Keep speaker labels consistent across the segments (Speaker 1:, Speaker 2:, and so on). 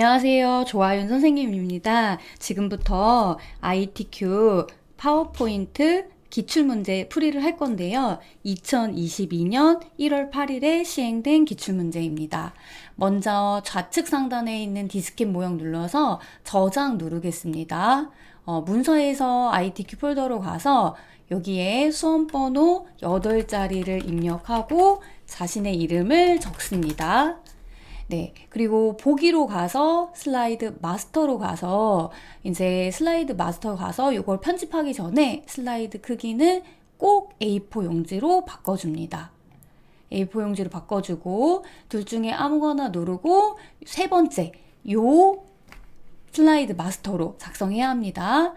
Speaker 1: 안녕하세요. 조아윤 선생님입니다. 지금부터 ITQ 파워포인트 기출문제 풀이를 할 건데요. 2022년 1월 8일에 시행된 기출문제입니다. 먼저 좌측 상단에 있는 디스켓 모형 눌러서 저장 누르겠습니다. 문서에서 ITQ 폴더로 가서 여기에 수험번호 8자리를 입력하고 자신의 이름을 적습니다. 네. 그리고 보기로 가서 슬라이드 마스터로 가서 이제 슬라이드 마스터 가서 이걸 편집하기 전에 슬라이드 크기는 꼭 A4 용지로 바꿔줍니다. A4 용지로 바꿔주고 둘 중에 아무거나 누르고 세 번째 요 슬라이드 마스터로 작성해야 합니다.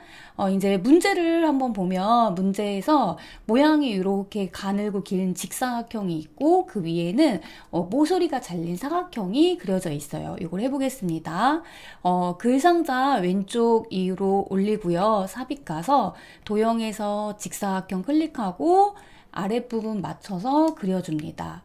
Speaker 1: 이제 문제를 한번 보면 문제에서 모양이 이렇게 가늘고 긴 직사각형이 있고 그 위에는 모서리가 잘린 사각형이 그려져 있어요. 이걸 해보겠습니다. 글상자 왼쪽 위로 올리고요. 삽입 가서 도형에서 직사각형 클릭하고 아랫부분 맞춰서 그려줍니다.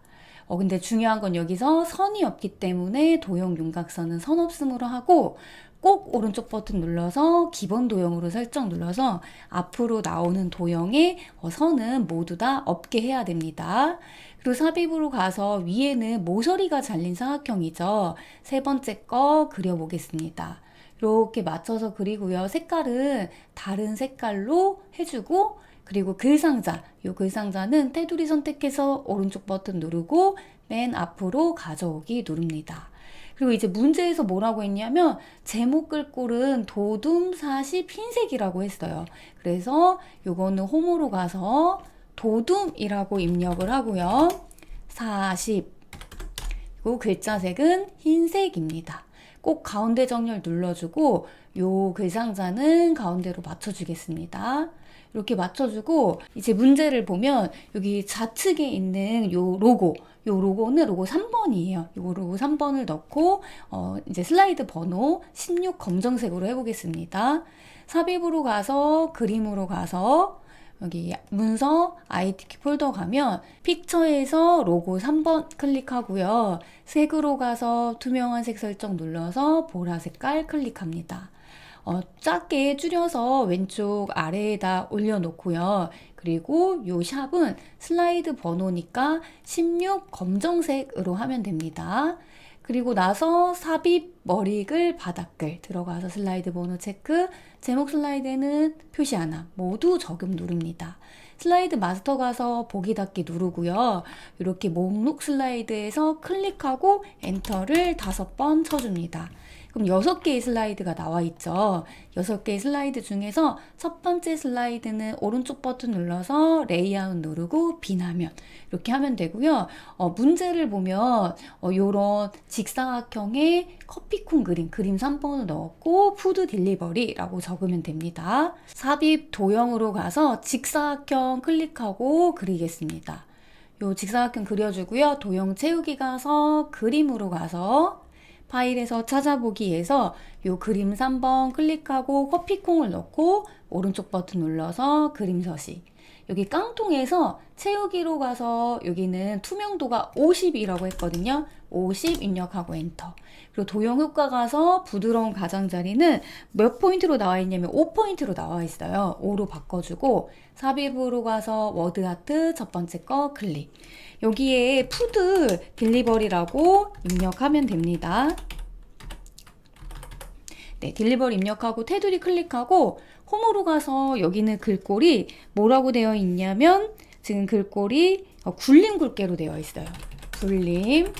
Speaker 1: 근데 중요한 건 여기서 선이 없기 때문에 도형 윤곽선은 선 없음으로 하고 꼭 오른쪽 버튼 눌러서 기본 도형으로 설정 눌러서 앞으로 나오는 도형의 선은 모두 다 없게 해야 됩니다. 그리고 삽입으로 가서 위에는 모서리가 잘린 사각형이죠. 세 번째 거 그려보겠습니다. 이렇게 맞춰서 그리고요. 색깔은 다른 색깔로 해주고 그리고 글상자, 이 글상자는 테두리 선택해서 오른쪽 버튼 누르고 맨 앞으로 가져오기 누릅니다. 그리고 이제 문제에서 뭐라고 했냐면 제목 글꼴은 도둠 40 흰색이라고 했어요. 그래서 요거는 홈으로 가서 도둠이라고 입력을 하고요. 40 그리고 글자색은 흰색입니다. 꼭 가운데 정렬 눌러주고 요 글상자는 가운데로 맞춰주겠습니다. 이렇게 맞춰주고 이제 문제를 보면 여기 좌측에 있는 요 로고는 로고 3번이에요. 요 로고 3번을 넣고 이제 슬라이드 번호 16 검정색으로 해보겠습니다. 삽입으로 가서 그림으로 가서 여기 문서 ITQ 폴더 가면 픽처에서 로고 3번 클릭하고요. 색으로 가서 투명한 색 설정 눌러서 보라 색깔 클릭합니다. 작게 줄여서 왼쪽 아래에다 올려놓고요. 그리고 요 샵은 슬라이드 번호니까 16 검정색으로 하면 됩니다. 그리고 나서 삽입 머리글 바닥글 들어가서 슬라이드 번호 체크, 제목 슬라이드에는 표시 하나 모두 적용 누릅니다. 슬라이드 마스터 가서 보기 닫기 누르고요. 이렇게 목록 슬라이드에서 클릭하고 엔터를 5번 쳐줍니다. 그럼 6개의 슬라이드가 나와 있죠. 6개의 슬라이드 중에서 첫 번째 슬라이드는 오른쪽 버튼 눌러서 레이아웃 누르고 빈 화면 이렇게 하면 되고요. 문제를 보면 요런 직사각형의 커피콘 그림 3번을 넣었고 푸드 딜리버리라고 적으면 됩니다. 삽입 도형으로 가서 직사각형 클릭하고 그리겠습니다. 요 직사각형 그려주고요. 도형 채우기 가서 그림으로 가서 파일에서 찾아보기에서 요 그림 3번 클릭하고 커피콩을 넣고 오른쪽 버튼 눌러서 그림 서식. 여기 깡통에서 채우기로 가서 여기는 투명도가 50이라고 했거든요. 50 입력하고 엔터. 그리고 도형 효과 가서 부드러운 가장자리는 몇 포인트로 나와 있냐면 5포인트로 나와 있어요. 5로 바꿔주고 삽입으로 가서 워드 하트 첫 번째 거 클릭. 여기에 푸드 딜리버리라고 입력하면 됩니다. 네, 딜리버리 입력하고 테두리 클릭하고 홈으로 가서 여기는 글꼴이 뭐라고 되어 있냐면 지금 글꼴이 굴림 굵게로 되어 있어요. 굴림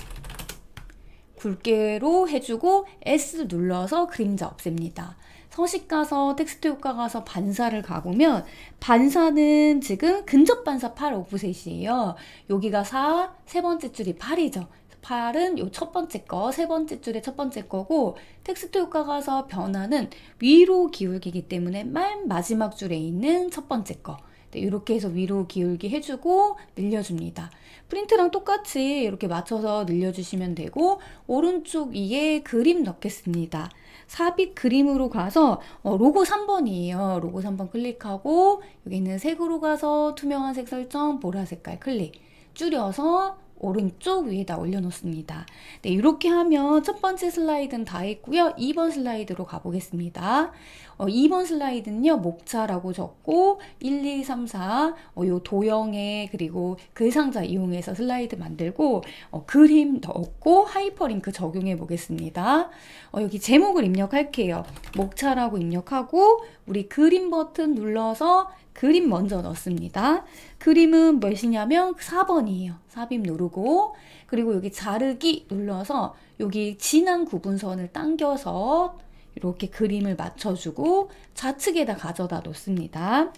Speaker 1: 굵게로 해주고 S 눌러서 그림자 없앱니다. 서식 가서 텍스트 효과 가서 반사를 가보면 반사는 지금 근접 반사 8 오프셋이에요. 여기가 4, 세 번째 줄이 8이죠. 8은 요 첫 번째 거, 세 번째 줄의 첫 번째 거고 텍스트 효과 가서 변화는 위로 기울기이기 때문에 맨 마지막 줄에 있는 첫 번째 거. 네, 이렇게 해서 위로 기울기 해주고 늘려줍니다. 프린트랑 똑같이 이렇게 맞춰서 늘려주시면 되고 오른쪽 위에 그림 넣겠습니다. 삽입 그림으로 가서 로고 3번이에요. 로고 3번 클릭하고 여기는 색으로 가서 투명한 색 설정 보라 색깔 클릭. 줄여서 오른쪽 위에다 올려놓습니다. 네, 이렇게 하면 첫 번째 슬라이드는 다 했고요. 2번 슬라이드로 가보겠습니다. 2번 슬라이드는요, 목차라고 적고 1, 2, 3, 4 요 도형에 그리고 글상자 이용해서 슬라이드 만들고 그림 넣고 하이퍼링크 적용해 보겠습니다. 여기 제목을 입력할게요. 목차라고 입력하고 우리 그림 버튼 눌러서 그림 먼저 넣습니다. 그림은 몇이냐면 4번이에요. 삽입 누르고 그리고 여기 자르기 눌러서 여기 진한 구분선을 당겨서 이렇게 그림을 맞춰주고 좌측에다 가져다 놓습니다.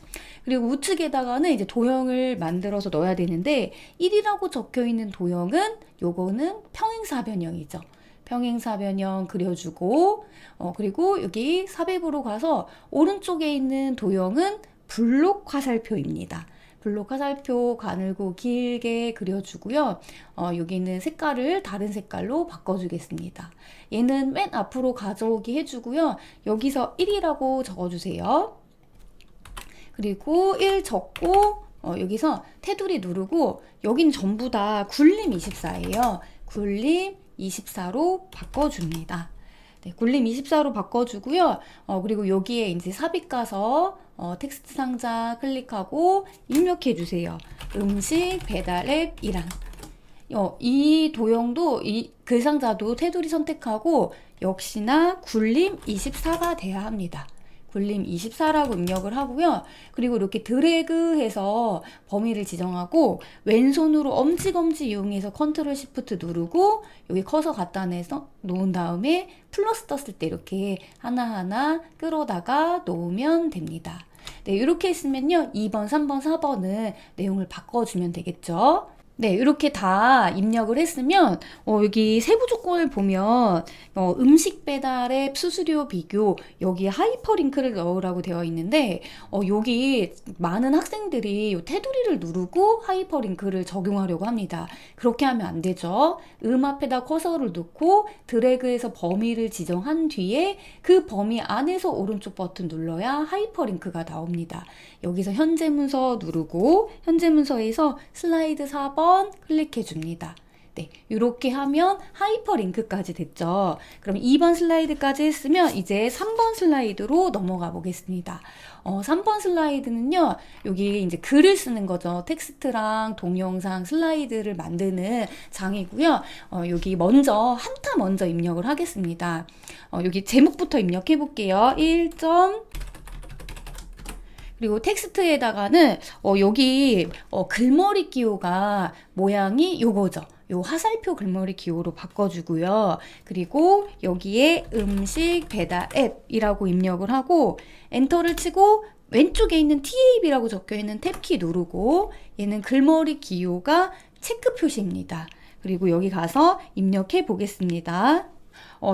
Speaker 1: 그리고 우측에다가는 이제 도형을 만들어서 넣어야 되는데 1이라고 적혀 있는 도형은 요거는 평행사변형이죠. 평행사변형 그려주고 그리고 여기 삽입으로 가서 오른쪽에 있는 도형은 블록 화살표입니다. 블록 화살표 가늘고 길게 그려주고요. 여기는 색깔을 다른 색깔로 바꿔주겠습니다. 얘는 맨 앞으로 가져오게 해주고요. 여기서 1이라고 적어주세요. 그리고 1 적고 여기서 테두리 누르고 여긴 전부 다 굴림 24예요. 굴림 24로 바꿔줍니다. 네, 굴림 24로 바꿔주고요. 그리고 여기에 이제 삽입 가서 텍스트 상자 클릭하고 입력해 주세요. 음식 배달 앱 1항. 이 도형도 이 글상자도 테두리 선택하고 역시나 굴림 24가 돼야 합니다. 굴림 24라고 입력을 하고요. 그리고 이렇게 드래그해서 범위를 지정하고 왼손으로 엄지검지 이용해서 컨트롤 시프트 누르고 여기 커서 갖다 내서 놓은 다음에 플러스 떴을 때 이렇게 하나하나 끌어다가 놓으면 됩니다. 네, 이렇게 했으면요. 2번, 3번, 4번은 내용을 바꿔주면 되겠죠. 네, 이렇게 다 입력을 했으면 여기 세부 조건을 보면 음식 배달 앱 수수료 비교 여기 하이퍼링크를 넣으라고 되어 있는데 여기 많은 학생들이 요 테두리를 누르고 하이퍼링크를 적용하려고 합니다. 그렇게 하면 안 되죠. 앞에다 커서를 놓고 드래그해서 범위를 지정한 뒤에 그 범위 안에서 오른쪽 버튼 눌러야 하이퍼링크가 나옵니다. 여기서 현재 문서 누르고 현재 문서에서 슬라이드 4번 클릭해 줍니다. 네, 이렇게 하면 하이퍼링크까지 됐죠. 그럼 2번 슬라이드까지 했으면 이제 3번 슬라이드로 넘어가 보겠습니다. 3번 슬라이드는요, 여기 이제 글을 쓰는 거죠. 텍스트랑 동영상 슬라이드를 만드는 장이고요. 여기 먼저 한타 먼저 입력을 하겠습니다. 여기 제목부터 입력해 볼게요. 1점 그리고 텍스트에다가는 여기 글머리 기호가 모양이 요거죠. 요 화살표 글머리 기호로 바꿔주고요. 그리고 여기에 음식 배달 앱이라고 입력을 하고 엔터를 치고 왼쪽에 있는 TAB라고 적혀있는 탭키 누르고 얘는 글머리 기호가 체크 표시입니다. 그리고 여기 가서 입력해 보겠습니다.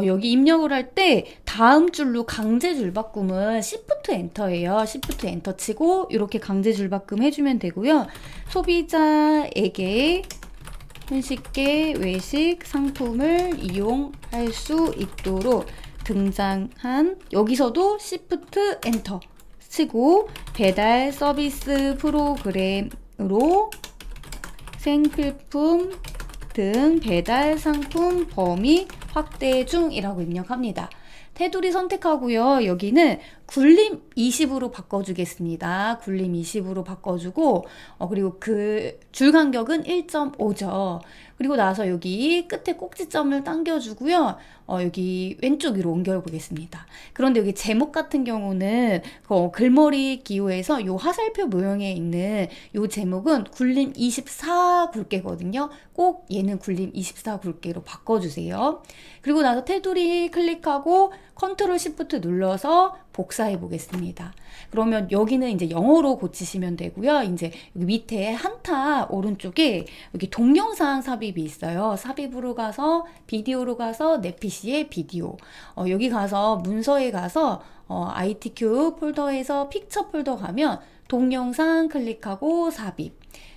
Speaker 1: 여기 입력을 할 때 다음 줄로 강제 줄바꿈은 Shift 엔터예요. Shift 엔터 치고 이렇게 강제 줄바꿈 해주면 되고요. 소비자에게 손쉽게 외식 상품을 이용할 수 있도록 등장한 여기서도 Shift 엔터 치고 배달 서비스 프로그램으로 생필품 등 배달 상품 범위 확대 중이라고 입력합니다. 테두리 선택하고요. 여기는 굴림 20으로 바꿔주겠습니다. 굴림 20으로 바꿔주고 그리고 그 줄 간격은 1.5죠. 그리고 나서 여기 끝에 꼭지점을 당겨주고요. 여기 왼쪽 위로 옮겨보겠습니다. 그런데 여기 제목 같은 경우는 글머리 기호에서 이 화살표 모형에 있는 이 제목은 굴림 24 굵게거든요. 꼭 얘는 굴림 24 굵게로 바꿔주세요. 그리고 나서 테두리 클릭하고 컨트롤 시프트 눌러서 복사해 보겠습니다. 그러면 여기는 이제 영어로 고치시면 되고요. 이제 여기 밑에 한타 오른쪽에 여기 동영상 삽입이 있어요. 삽입으로 가서 비디오로 가서 내 PC에 비디오. 여기 가서 문서에 가서 ITQ 폴더에서 픽처 폴더 가면 동영상 클릭하고 삽입.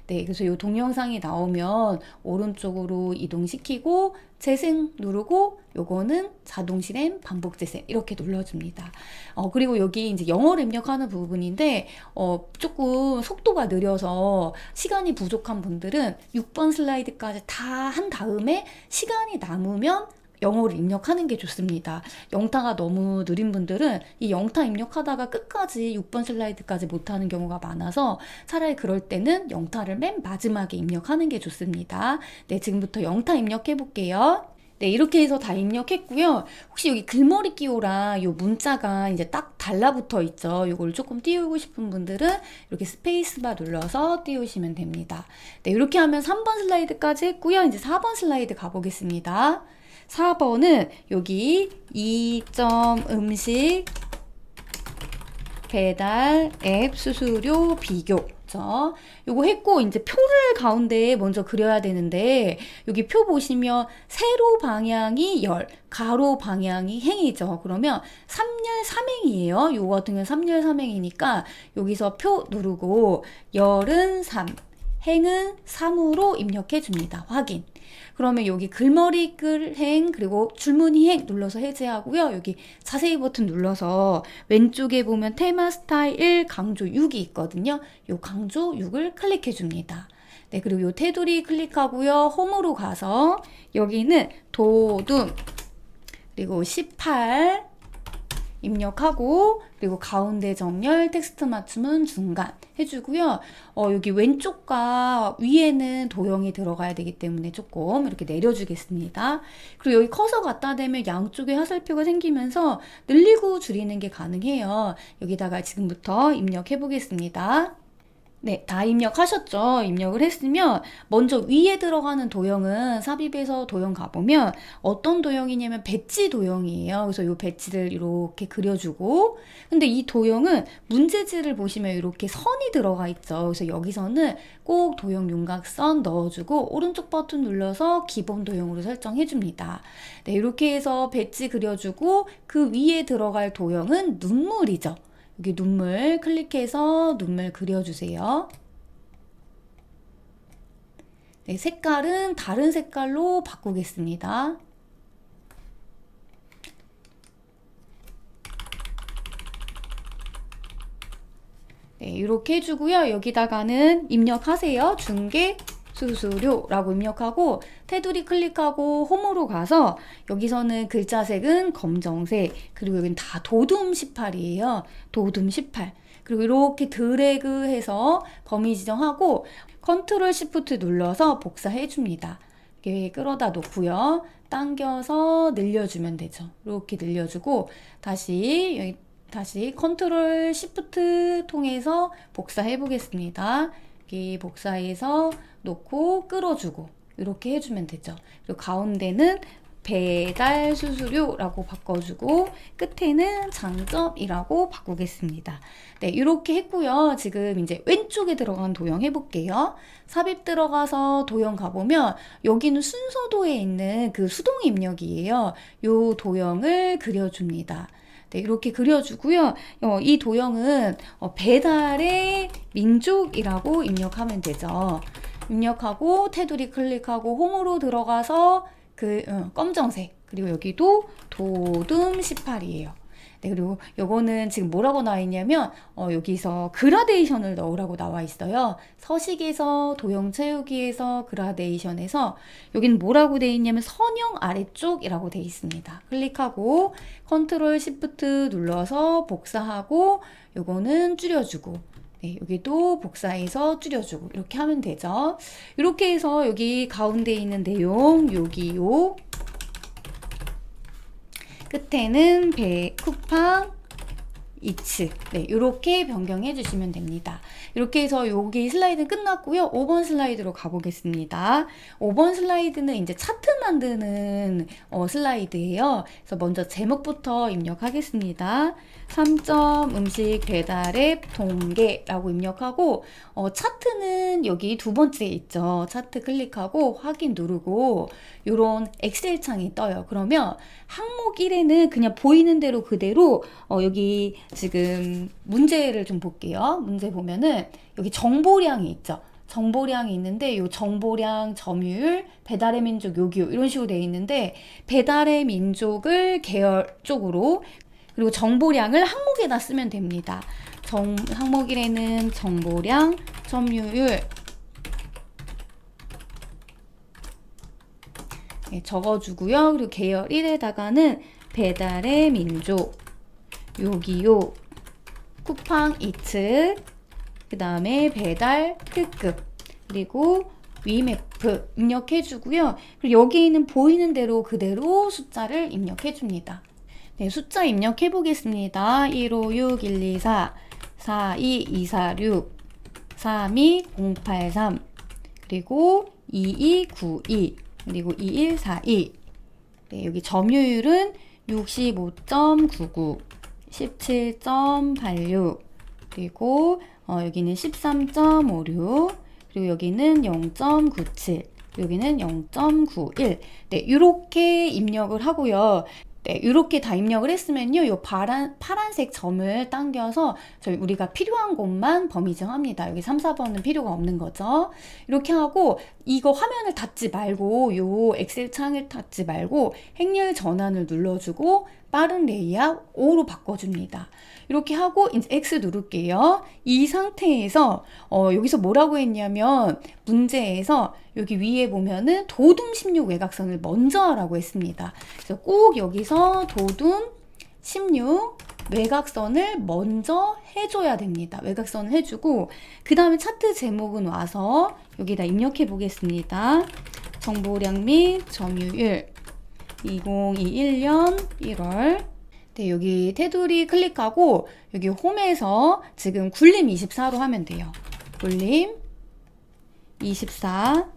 Speaker 1: 네, 그래서 이 동영상이 나오면 오른쪽으로 이동시키고 재생 누르고 요거는 자동 실행 반복 재생 이렇게 눌러줍니다. 그리고 여기 이제 영어를 입력하는 부분인데 조금 속도가 느려서 시간이 부족한 분들은 6번 슬라이드까지 다 한 다음에 시간이 남으면 영어를 입력하는 게 좋습니다. 영타가 너무 느린 분들은 이 영타 입력하다가 끝까지 6번 슬라이드까지 못하는 경우가 많아서 차라리 그럴 때는 영타를 맨 마지막에 입력하는 게 좋습니다. 네, 지금부터 영타 입력해 볼게요. 네, 이렇게 해서 다 입력했고요. 혹시 여기 글머리 끼오라 요 문자가 이제 딱 달라붙어 있죠. 요걸 조금 띄우고 싶은 분들은 이렇게 스페이스바 눌러서 띄우시면 됩니다. 네, 이렇게 하면 3번 슬라이드까지 했고요. 이제 4번 슬라이드 가보겠습니다. 4번은 여기 2점 음식 배달 앱 수수료 비교 요거 했고 이제 표를 가운데에 먼저 그려야 되는데 여기 표 보시면 세로 방향이 열, 가로 방향이 행이죠. 그러면 3열 3행이에요. 요거 같은 경우는 3열 3행이니까 여기서 표 누르고 열은 3, 행은 3으로 입력해 줍니다. 확인. 그러면 여기 글머리 끌행 그리고 줄무늬 행 눌러서 해제하고요. 여기 자세히 버튼 눌러서 왼쪽에 보면 테마 스타일 강조 6이 있거든요. 요 강조 6을 클릭해 줍니다. 네, 그리고 요 테두리 클릭하고요. 홈으로 가서 여기는 도둠 그리고 18 입력하고 그리고 가운데 정렬 텍스트 맞춤은 중간 해주고요. 여기 왼쪽과 위에는 도형이 들어가야 되기 때문에 조금 이렇게 내려주겠습니다. 그리고 여기 커서 갖다 대면 양쪽에 화살표가 생기면서 늘리고 줄이는 게 가능해요. 여기다가 지금부터 입력해 보겠습니다. 네, 다 입력하셨죠? 입력을 했으면 먼저 위에 들어가는 도형은 삽입해서 도형 가보면 어떤 도형이냐면 배지 도형이에요. 그래서 이 배지를 이렇게 그려주고 근데 이 도형은 문제지를 보시면 이렇게 선이 들어가 있죠. 그래서 여기서는 꼭 도형 윤곽선 넣어주고 오른쪽 버튼 눌러서 기본 도형으로 설정해 줍니다. 네, 이렇게 해서 배지 그려주고 그 위에 들어갈 도형은 눈물이죠. 여기 눈물 클릭해서 눈물 그려주세요. 네, 색깔은 다른 색깔로 바꾸겠습니다. 네, 이렇게 해주고요. 여기다가는 입력하세요. 중개 수수료라고 입력하고 테두리 클릭하고 홈으로 가서 여기서는 글자색은 검정색 그리고 여기는 다 도둠 18이에요. 도둠 18 그리고 이렇게 드래그해서 범위 지정하고 컨트롤 시프트 눌러서 복사해 줍니다. 이렇게 끌어다 놓고요. 당겨서 늘려주면 되죠. 이렇게 늘려주고 다시 컨트롤 시프트 통해서 복사해 보겠습니다. 이렇게 복사해서 놓고 끌어주고 이렇게 해주면 되죠. 그리고 가운데는 배달 수수료라고 바꿔주고 끝에는 장점이라고 바꾸겠습니다. 네, 이렇게 했고요. 지금 이제 왼쪽에 들어간 도형 해볼게요. 삽입 들어가서 도형 가보면 여기는 순서도에 있는 그 수동 입력이에요. 요 도형을 그려줍니다. 네, 이렇게 그려주고요. 이 도형은 배달의 민족이라고 입력하면 되죠. 입력하고 테두리 클릭하고 홈으로 들어가서 검정색 그리고 여기도 도둠 18이에요. 네, 그리고 요거는 지금 뭐라고 나와 있냐면 여기서 그라데이션을 넣으라고 나와 있어요. 서식에서 도형 채우기에서 그라데이션에서 여기는 뭐라고 돼 있냐면 선형 아래쪽이라고 돼 있습니다. 클릭하고 컨트롤 시프트 눌러서 복사하고 요거는 줄여주고 네, 여기도 복사해서 줄여주고 이렇게 하면 되죠. 이렇게 해서 여기 가운데 있는 내용 여기요 끝에는 쿠팡 이츠 네, 이렇게 변경해 주시면 됩니다. 이렇게 해서 여기 슬라이드는 끝났고요. 5번 슬라이드로 가보겠습니다. 5번 슬라이드는 이제 차트 만드는 슬라이드예요. 그래서 먼저 제목부터 입력하겠습니다. 3점 음식 배달 앱 동계라고 입력하고 차트는 여기 두 번째 있죠. 차트 클릭하고 확인 누르고 이런 엑셀 창이 떠요. 그러면 항목 1에는 그냥 보이는 대로 그대로 여기 지금 문제를 좀 볼게요. 문제 보면은 여기 정보량이 있죠. 정보량이 있는데 요 정보량, 점유율, 배달의 민족, 요기요 이런 식으로 되어 있는데 배달의 민족을 계열 쪽으로 그리고 정보량을 항목에다 쓰면 됩니다. 항목 1에는 정보량, 점유율 적어주고요. 그리고 계열 1에다가는 배달의 민족, 요기요, 쿠팡 이츠, 그 다음에 배달 특급, 그리고 위메프 입력해주고요. 그리고 여기 있는 보이는 대로 그대로 숫자를 입력해줍니다. 네, 숫자 입력해보겠습니다. 156, 124, 42, 246, 32, 083, 그리고 2292, 그리고 2142. 네, 여기 점유율은 65.99, 17.86, 그리고 여기는 13.56, 그리고 여기는 0.97, 여기는 0.91. 네, 이렇게 입력을 하고요. 네, 이렇게 다 입력을 했으면요, 요 파란색 점을 당겨서 우리가 필요한 곳만 범위 정합니다. 여기 3, 4번은 필요가 없는 거죠. 이렇게 하고 이거 화면을 닫지 말고 요 엑셀 창을 닫지 말고 행렬 전환을 눌러주고 빠른 레이아웃 5로 바꿔줍니다. 이렇게 하고 이제 X 누를게요. 이 상태에서 여기서 뭐라고 했냐면 문제에서 여기 위에 보면은 도둠 16 외곽선을 먼저 하라고 했습니다. 그래서 꼭 여기서 도둠 16 외곽선을 먼저 해줘야 됩니다. 외곽선을 해주고 그 다음에 차트 제목은 와서 여기다 입력해 보겠습니다. 정보량 및 점유율 2021년 1월. 네, 여기 테두리 클릭하고 여기 홈에서 지금 굴림 24로 하면 돼요. 굴림 24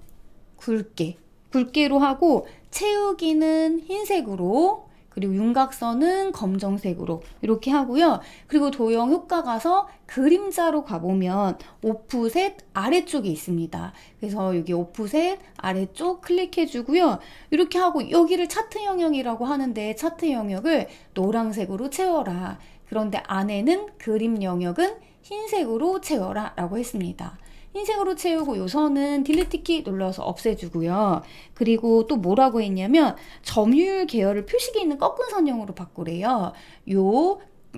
Speaker 1: 굵게로 하고 채우기는 흰색으로 그리고 윤곽선은 검정색으로 이렇게 하고요. 그리고 도형 효과 가서 그림자로 가보면 오프셋 아래쪽에 있습니다. 그래서 여기 오프셋 아래쪽 클릭해 주고요. 이렇게 하고 여기를 차트 영역이라고 하는데 차트 영역을 노란색으로 채워라. 그런데 안에는 그림 영역은 흰색으로 채워라 라고 했습니다. 흰색으로 채우고 요 선은 딜리트 키 눌러서 없애주고요. 그리고 또 뭐라고 했냐면 점유율 계열을 표식이 있는 꺾은 선형으로 바꾸래요.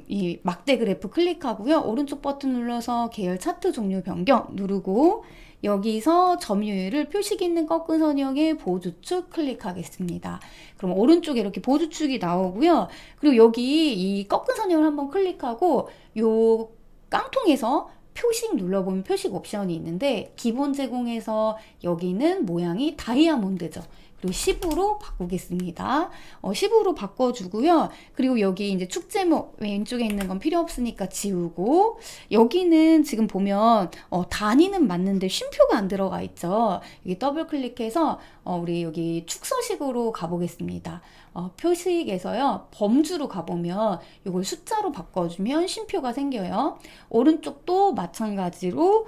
Speaker 1: 이 막대 그래프 클릭하고요. 오른쪽 버튼 눌러서 계열 차트 종류 변경 누르고 여기서 점유율을 표식이 있는 꺾은 선형의 보조축 클릭하겠습니다. 그럼 오른쪽에 이렇게 보조축이 나오고요. 그리고 여기 이 꺾은 선형을 한번 클릭하고 요 깡통에서 표식 눌러보면 표식 옵션이 있는데 기본 제공에서 여기는 모양이 다이아몬드죠. 그리고 10으로 바꾸겠습니다. 10으로 바꿔주고요. 그리고 여기 이제 축 제목 왼쪽에 있는 건 필요 없으니까 지우고 여기는 지금 보면 단위는 맞는데 쉼표가 안 들어가 있죠. 여기 더블 클릭해서 우리 여기 축서식으로 가보겠습니다. 표식에서요 범주로 가보면 이걸 숫자로 바꿔주면 쉼표가 생겨요. 오른쪽도 마찬가지로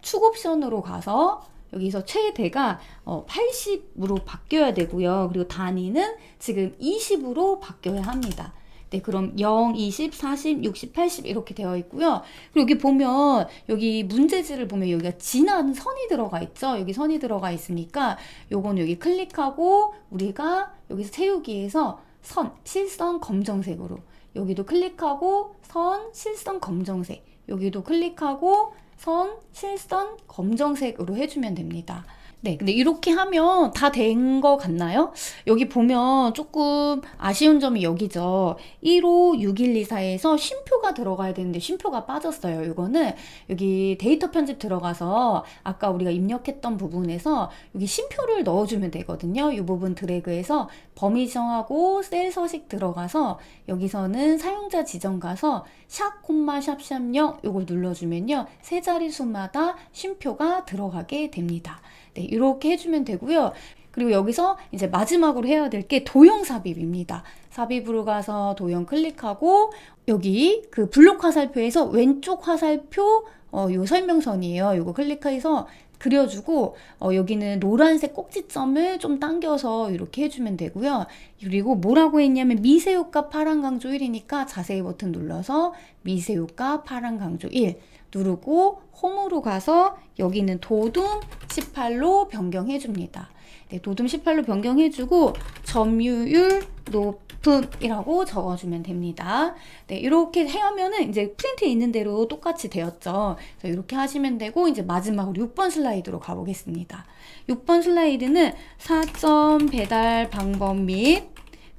Speaker 1: 축 옵션으로 가서 여기서 최대가 80으로 바뀌어야 되고요. 그리고 단위는 지금 20으로 바뀌어야 합니다. 네, 그럼 0, 20, 40, 60, 80 이렇게 되어 있고요. 그리고 여기 보면 여기 문제지를 보면 여기가 진한 선이 들어가 있죠. 여기 선이 들어가 있으니까 요거는 여기 클릭하고 우리가 여기서 채우기에서 선, 실선 검정색으로 여기도 클릭하고 선, 실선 검정색 여기도 클릭하고 선, 실선 검정색으로 해주면 됩니다. 네, 근데 이렇게 하면 다 된 거 같나요? 여기 보면 조금 아쉬운 점이 여기죠. 1호 6124에서 쉼표가 들어가야 되는데 쉼표가 빠졌어요. 이거는 여기 데이터 편집 들어가서 아까 우리가 입력했던 부분에서 여기 쉼표를 넣어주면 되거든요. 이 부분 드래그해서 범위 정하고 셀 서식 들어가서 여기서는 사용자 지정 가서 샵 콤마 샵샵 0 이걸 눌러주면요. 세 자리 수마다 쉼표가 들어가게 됩니다. 네, 이렇게 해주면 되고요. 그리고 여기서 이제 마지막으로 해야 될 게 도형 삽입입니다. 삽입으로 가서 도형 클릭하고 여기 그 블록 화살표에서 왼쪽 화살표 요 설명선이에요. 요거 클릭해서 그려주고 여기는 노란색 꼭지점을 좀 당겨서 이렇게 해주면 되고요. 그리고 뭐라고 했냐면 미세효과 파란 강조 1이니까 자세히 버튼 눌러서 미세효과 파란 강조 1 누르고 홈으로 가서 여기는 도둠 18로 변경해줍니다. 네, 도둠 18로 변경해주고 점유율 높음이라고 적어주면 됩니다. 네, 이렇게 하면은 이제 프린트에 있는 대로 똑같이 되었죠. 그래서 이렇게 하시면 되고 이제 마지막으로 6번 슬라이드로 가보겠습니다. 6번 슬라이드는 4점 배달 방법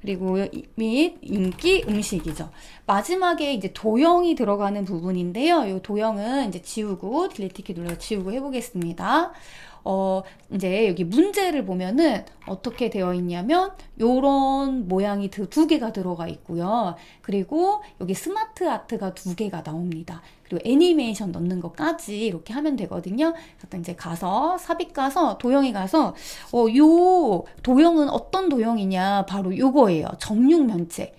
Speaker 1: 그리고 및 인기 음식이죠. 마지막에 이제 도형이 들어가는 부분인데요. 이 도형은 이제 지우고 딜리트 키 눌러서 지우고 해보겠습니다. 이제 여기 문제를 보면은 어떻게 되어 있냐면 요런 모양이 두 개가 들어가 있고요. 그리고 여기 스마트 아트가 2개가 나옵니다. 그리고 애니메이션 넣는 것까지 이렇게 하면 되거든요. 그래서 이제 가서 삽입 가서 도형에 가서 요 도형은 어떤 도형이냐 바로 요거예요. 정육면체.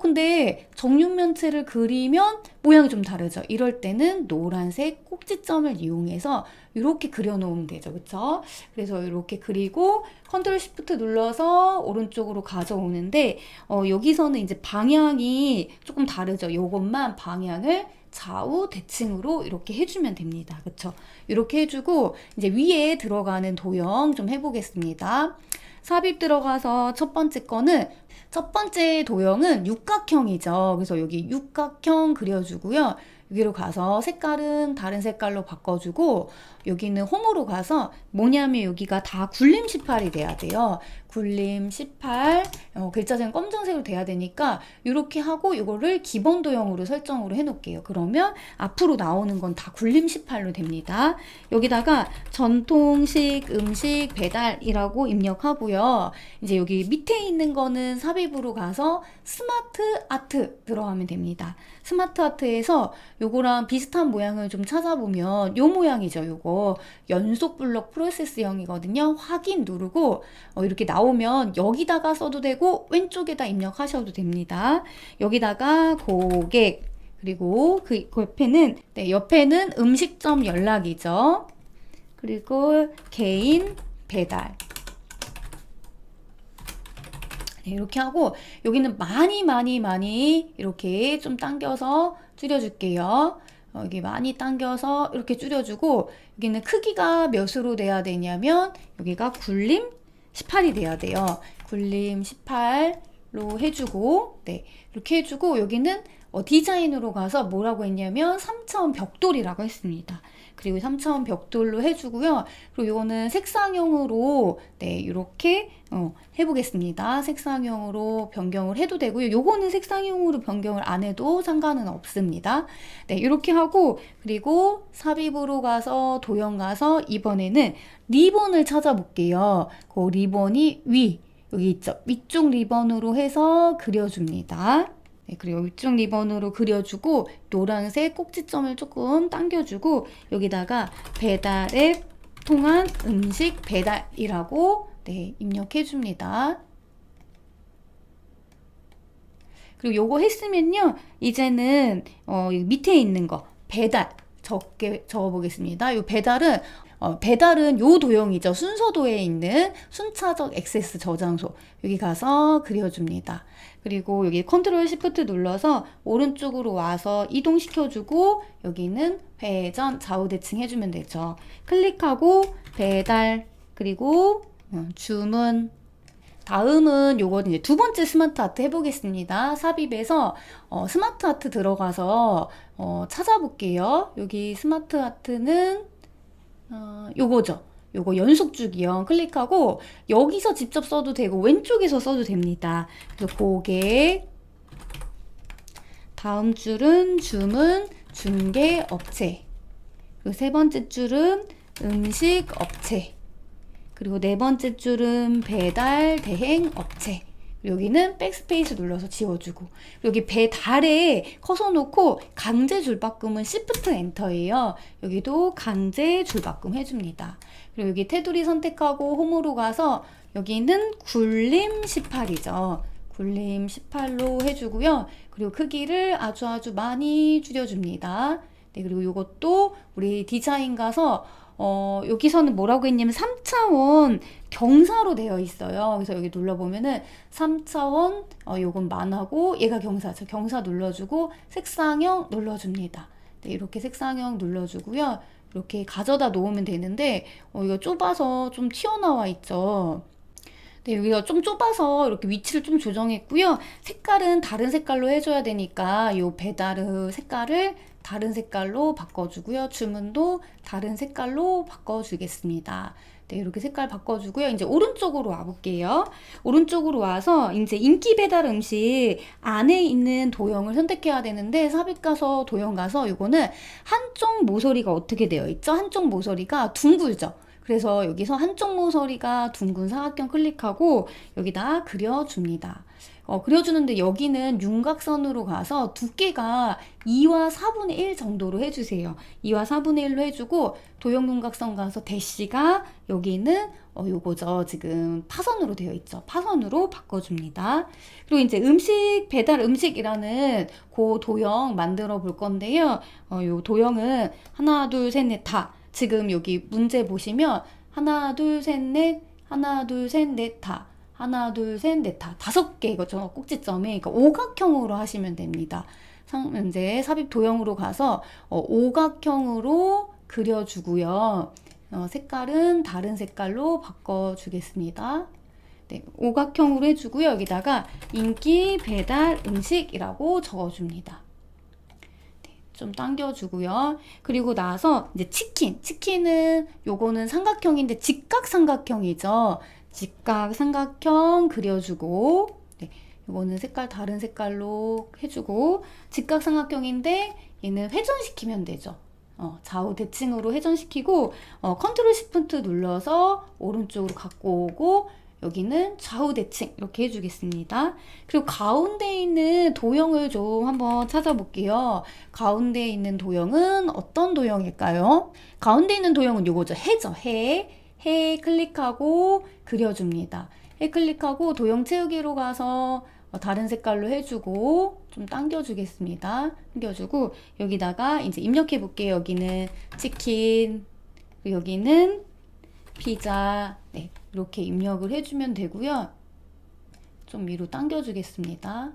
Speaker 1: 근데 정육면체를 그리면 모양이 좀 다르죠. 이럴 때는 노란색 꼭지점을 이용해서 이렇게 그려놓으면 되죠. 그쵸? 그래서 이렇게 그리고 컨트롤 시프트 눌러서 오른쪽으로 가져오는데 여기서는 이제 방향이 조금 다르죠. 요것만 방향을 좌우 대칭으로 이렇게 해주면 됩니다. 그쵸? 이렇게 해주고 이제 위에 들어가는 도형 좀 해보겠습니다. 삽입 들어가서 첫 번째 거는 첫 번째 도형은 육각형이죠. 그래서 여기 육각형 그려주고요. 여기로 가서 색깔은 다른 색깔로 바꿔주고 여기는 홈으로 가서 뭐냐면 여기가 다 굴림 18이 돼야 돼요. 굴림 18 글자는 검정색으로 돼야 되니까 이렇게 하고 이거를 기본 도형으로 설정으로 해놓을게요. 그러면 앞으로 나오는 건 다 굴림 18로 됩니다. 여기다가 전통식 음식 배달이라고 입력하고요. 이제 여기 밑에 있는 거는 삽입으로 가서 스마트 아트 들어가면 됩니다. 스마트 아트에서 요거랑 비슷한 모양을 좀 찾아보면 요 모양이죠. 요거 연속 블록 프로세스형이거든요. 확인 누르고 이렇게 나오면 여기다가 써도 되고 왼쪽에다 입력하셔도 됩니다. 여기다가 고객 그리고 그 옆에는 음식점 연락이죠. 그리고 개인 배달 이렇게 하고 여기는 많이 이렇게 좀 당겨서 줄여줄게요. 여기 많이 당겨서 이렇게 줄여주고 여기는 크기가 몇으로 돼야 되냐면 여기가 굴림 18이 돼야 돼요. 굴림 18로 해주고 이렇게 해주고 여기는 디자인으로 가서 뭐라고 했냐면 3차원 벽돌이라고 했습니다. 그리고 3차원 벽돌로 해주고요. 그리고 이거는 색상형으로 이렇게 해보겠습니다. 색상형으로 변경을 해도 되고요. 요거는 색상형으로 변경을 안 해도 상관은 없습니다. 이렇게 하고 그리고 삽입으로 가서 도형 가서 이번에는 리본을 찾아볼게요. 그 리본이 여기 있죠. 위쪽 리본으로 해서 그려줍니다. 그리고 위쪽 리본으로 그려주고 노란색 꼭지점을 조금 당겨주고 여기다가 배달앱 통한 음식 배달이라고 입력해줍니다. 그리고 요거 했으면요 이제는 밑에 있는 거 배달 적어보겠습니다. 요 배달은 요 도형이죠. 순서도에 있는 순차적 액세스 저장소 여기 가서 그려줍니다. 그리고 여기 컨트롤 시프트 눌러서 오른쪽으로 와서 이동시켜주고 여기는 회전 좌우 대칭 해주면 되죠. 클릭하고 배달 그리고 주문 다음은 요거는 이제 두 번째 스마트 아트 해보겠습니다. 삽입에서 스마트 아트 들어가서 찾아볼게요. 여기 스마트 아트는 요거죠. 요거 연속주기형 클릭하고 여기서 직접 써도 되고 왼쪽에서 써도 됩니다. 그래서 고객 다음 줄은 주문 중개 업체 그리고 세 번째 줄은 음식 업체 그리고 네 번째 줄은 배달 대행 업체 여기는 백스페이스 눌러서 지워주고 여기 배달에 커서 놓고 강제 줄바꿈은 Shift 엔터예요. 여기도 강제 줄바꿈 해줍니다. 그리고 여기 테두리 선택하고 홈으로 가서 여기는 굴림 18이죠. 굴림 18로 해주고요. 그리고 크기를 아주 많이 줄여줍니다. 그리고 이것도 우리 디자인 가서 여기서는 뭐라고 했냐면 3차원 경사로 되어 있어요. 그래서 여기 눌러보면은 3차원, 요건 만하고 얘가 경사죠. 경사 눌러주고 색상형 눌러줍니다. 네, 이렇게 색상형 눌러주고요. 이렇게 가져다 놓으면 되는데, 이거 좁아서 좀 튀어나와 있죠. 네, 여기가 좀 좁아서 이렇게 위치를 좀 조정했고요. 색깔은 다른 색깔로 해줘야 되니까 요 배달의 색깔을 다른 색깔로 바꿔주고요. 주문도 다른 색깔로 바꿔주겠습니다. 네, 이렇게 색깔 바꿔주고요. 이제 오른쪽으로 와볼게요. 오른쪽으로 와서 이제 인기 배달 음식 안에 있는 도형을 선택해야 되는데, 삽입 가서 도형 가서 이거는 한쪽 모서리가 어떻게 되어 있죠? 한쪽 모서리가 둥글죠? 그래서 여기서 한쪽 모서리가 둥근 사각형 클릭하고 여기다 그려줍니다. 그려주는데 여기는 윤곽선으로 가서 두께가 2와 4분의 1 정도로 해주세요. 2와 4분의 1로 해주고 도형 윤곽선 가서 대시가 여기는 요거죠. 지금 파선으로 되어 있죠. 파선으로 바꿔줍니다. 그리고 이제 음식, 배달 음식이라는 그 도형 만들어 볼 건데요. 요 도형은 하나, 둘, 셋, 넷, 다. 지금 여기 문제 보시면 하나, 둘, 셋, 넷, 하나, 둘, 셋, 넷, 다. 하나, 둘, 셋, 넷, 다. 5개 이거죠. 꼭지점에. 그러니까 오각형으로 하시면 됩니다. 이제 삽입 도형으로 가서 오각형으로 그려주고요. 색깔은 다른 색깔로 바꿔주겠습니다. 네, 오각형으로 해주고요. 여기다가 인기 배달 음식이라고 적어줍니다. 좀 당겨주고요. 그리고 나서 이제 치킨은 요거는 삼각형인데 직각 삼각형이죠. 직각 삼각형 그려주고, 네, 요거는 색깔 다른 색깔로 해주고, 직각 삼각형인데 얘는 회전시키면 되죠. 좌우 대칭으로 회전시키고, 컨트롤 시프트 눌러서 오른쪽으로 갖고 오고, 여기는 좌우 대칭 이렇게 해주겠습니다. 그리고 가운데 있는 도형을 좀 한번 찾아볼게요. 가운데 있는 도형은 어떤 도형일까요? 가운데 있는 도형은 요거죠. 해죠. 해 클릭하고 그려줍니다. 해 클릭하고 도형 채우기로 가서 다른 색깔로 해주고 좀 당겨주겠습니다. 당겨주고 여기다가 이제 입력해 볼게요. 여기는 치킨, 여기는 피자, 네, 이렇게 입력을 해주면 되고요. 좀 위로 당겨주겠습니다.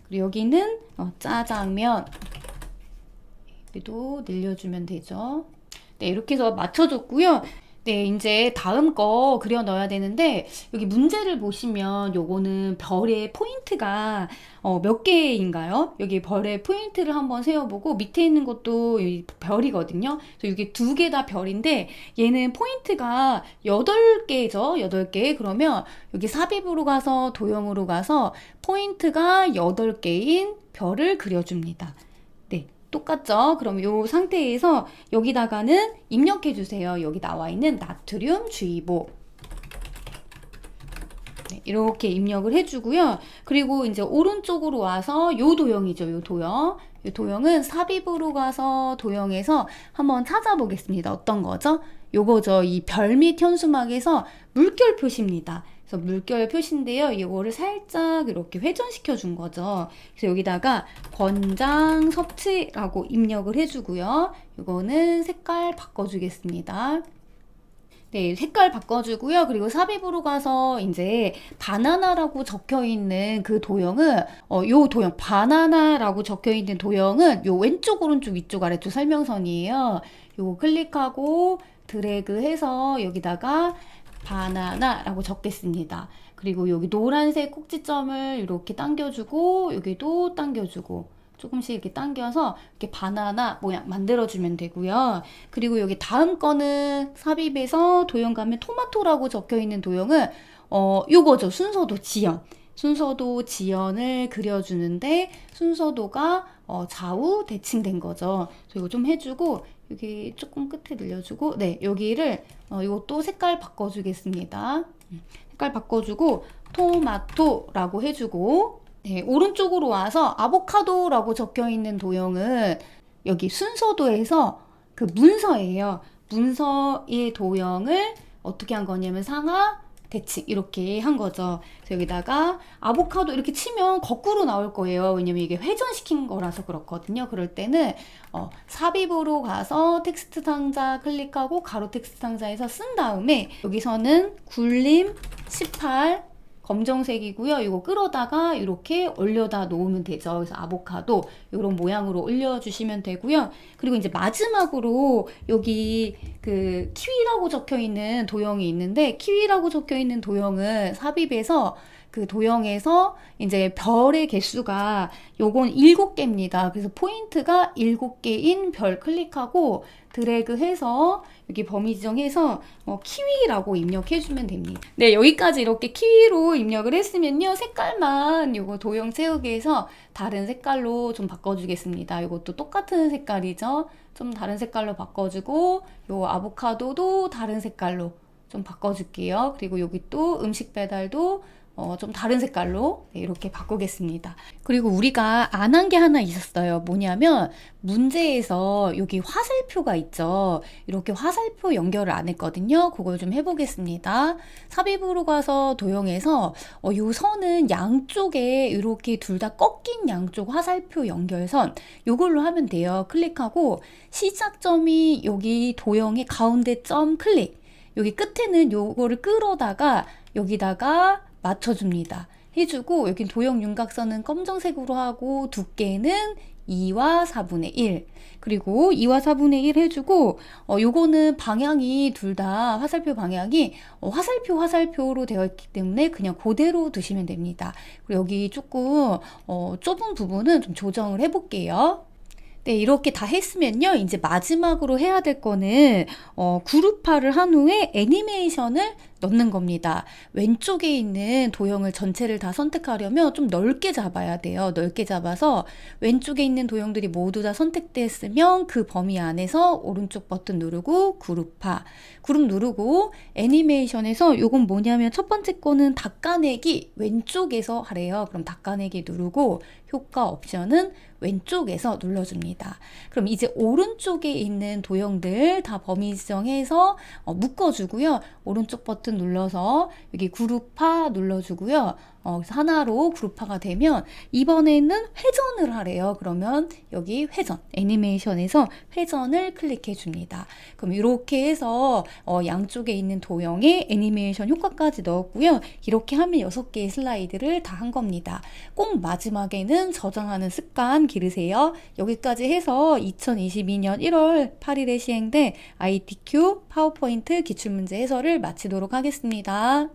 Speaker 1: 그리고 여기는 짜장면, 여기도 늘려주면 되죠. 네, 이렇게 해서 맞춰줬고요. 네, 이제 다음 거 그려 넣어야 되는데, 여기 문제를 보시면 요거는 별의 포인트가 몇 개인가요? 여기 별의 포인트를 한번 세워보고 밑에 있는 것도 별이거든요. 그래서 이게 2개 다 별인데 얘는 포인트가 8개죠. 8개. 그러면 여기 삽입으로 가서 도형으로 가서 포인트가 8개인 별을 그려줍니다. 똑같죠? 그럼 이 상태에서 여기다가는 입력해 주세요. 여기 나와 있는 나트륨 주의보. 네, 이렇게 입력을 해주고요. 그리고 이제 오른쪽으로 와서 요 도형이죠. 요 도형. 요 도형은 삽입으로 가서 도형에서 한번 찾아보겠습니다. 어떤 거죠? 요거죠. 이 별 및 현수막에서 물결 표시입니다. 그래서 물결 표시인데요. 이거를 살짝 이렇게 회전시켜 준 거죠. 그래서 여기다가 권장 섭취라고 입력을 해주고요. 이거는 색깔 바꿔주겠습니다. 네, 색깔 바꿔주고요. 그리고 삽입으로 가서 이제 바나나라고 적혀 있는 그 도형은 요 도형 바나나라고 적혀 있는 도형은 요 왼쪽 오른쪽 위쪽 아래쪽 설명선이에요. 요거 클릭하고 드래그해서 여기다가 바나나라고 적겠습니다. 그리고 여기 노란색 꼭지점을 이렇게 당겨주고 여기도 당겨주고 조금씩 이렇게 당겨서 이렇게 바나나 모양 만들어주면 되고요. 그리고 여기 다음 거는 삽입에서 도형 가면 토마토라고 적혀있는 도형은 요거죠. 순서도 지연. 순서도 지연을 그려주는데 순서도가 좌우 대칭된 거죠. 그래서 이거 좀 해주고 여기 조금 끝에 늘려주고 네 여기를 이것도 색깔 바꿔주겠습니다. 색깔 바꿔주고 토마토라고 해주고 네, 오른쪽으로 와서 아보카도라고 적혀있는 도형은 여기 순서도에서 그 문서예요. 문서의 도형을 어떻게 한 거냐면 상하 대칭 이렇게 한 거죠. 그래서 여기다가 아보카도 이렇게 치면 거꾸로 나올 거예요. 왜냐면 이게 회전시킨 거라서 그렇거든요. 그럴 때는 삽입으로 가서 텍스트 상자 클릭하고 가로 텍스트 상자에서 쓴 다음에 여기서는 굴림 18 검정색이고요. 이거 끌어다가 이렇게 올려다 놓으면 되죠. 그래서 아보카도 이런 모양으로 올려주시면 되고요. 그리고 이제 마지막으로 여기 그 키위라고 적혀 있는 도형이 있는데, 키위라고 적혀 있는 도형은 삽입해서 그 도형에서 이제 별의 개수가 요건 7개입니다. 그래서 포인트가 7개인 별 클릭하고 드래그해서 여기 범위 지정해서 키위라고 입력해주면 됩니다. 네, 여기까지 이렇게 키위로 입력을 했으면요. 색깔만 요거 도형 채우기 해서 다른 색깔로 좀 바꿔주겠습니다. 이것도 똑같은 색깔이죠. 좀 다른 색깔로 바꿔주고 요 아보카도도 다른 색깔로 좀 바꿔줄게요. 그리고 여기 또 음식 배달도 좀 다른 색깔로 이렇게 바꾸겠습니다. 그리고 우리가 안 한 게 하나 있었어요. 뭐냐면 문제에서 여기 화살표가 있죠. 이렇게 화살표 연결을 안 했거든요. 그걸 좀 해보겠습니다. 삽입으로 가서 도형에서 요 선은 양쪽에 이렇게 둘 다 꺾인 양쪽 화살표 연결선 요걸로 하면 돼요. 클릭하고 시작점이 여기 도형의 가운데 점 클릭, 여기 끝에는 요거를 끌어다가 여기다가 맞춰줍니다. 해주고 여기 도형 윤곽선은 검정색으로 하고 두께는 2와 4분의 1, 그리고 2와 4분의 1 해주고 요거는 방향이 둘 다 화살표 방향이 화살표로 되어 있기 때문에 그냥 그대로 두시면 됩니다. 그리고 여기 조금 좁은 부분은 좀 조정을 해볼게요. 네, 이렇게 다 했으면요. 이제 마지막으로 해야 될 거는 그룹화를 한 후에 애니메이션을 넣는 겁니다. 왼쪽에 있는 도형을 전체를 다 선택하려면 좀 넓게 잡아야 돼요. 넓게 잡아서 왼쪽에 있는 도형들이 모두 다 선택됐으면 그 범위 안에서 오른쪽 버튼 누르고 그룹화, 그룹 누르고 애니메이션에서 요건 뭐냐면 첫 번째 거는 닦아내기 왼쪽에서 하래요. 그럼 닦아내기 누르고 효과 옵션은 왼쪽에서 눌러줍니다. 그럼 이제 오른쪽에 있는 도형들 다 범위 지정해서 묶어주고요. 오른쪽 버튼 눌러서 여기 그룹화 눌러주고요. 그래서 하나로 그룹화가 되면 이번에는 회전을 하래요. 그러면 여기 회전, 애니메이션에서 회전을 클릭해 줍니다. 그럼 이렇게 해서 양쪽에 있는 도형에 애니메이션 효과까지 넣었고요. 이렇게 하면 6개의 슬라이드를 다 한 겁니다. 꼭 마지막에는 저장하는 습관 기르세요. 여기까지 해서 2022년 1월 8일에 시행된 ITQ 파워포인트 기출문제 해설을 마치도록 하겠습니다.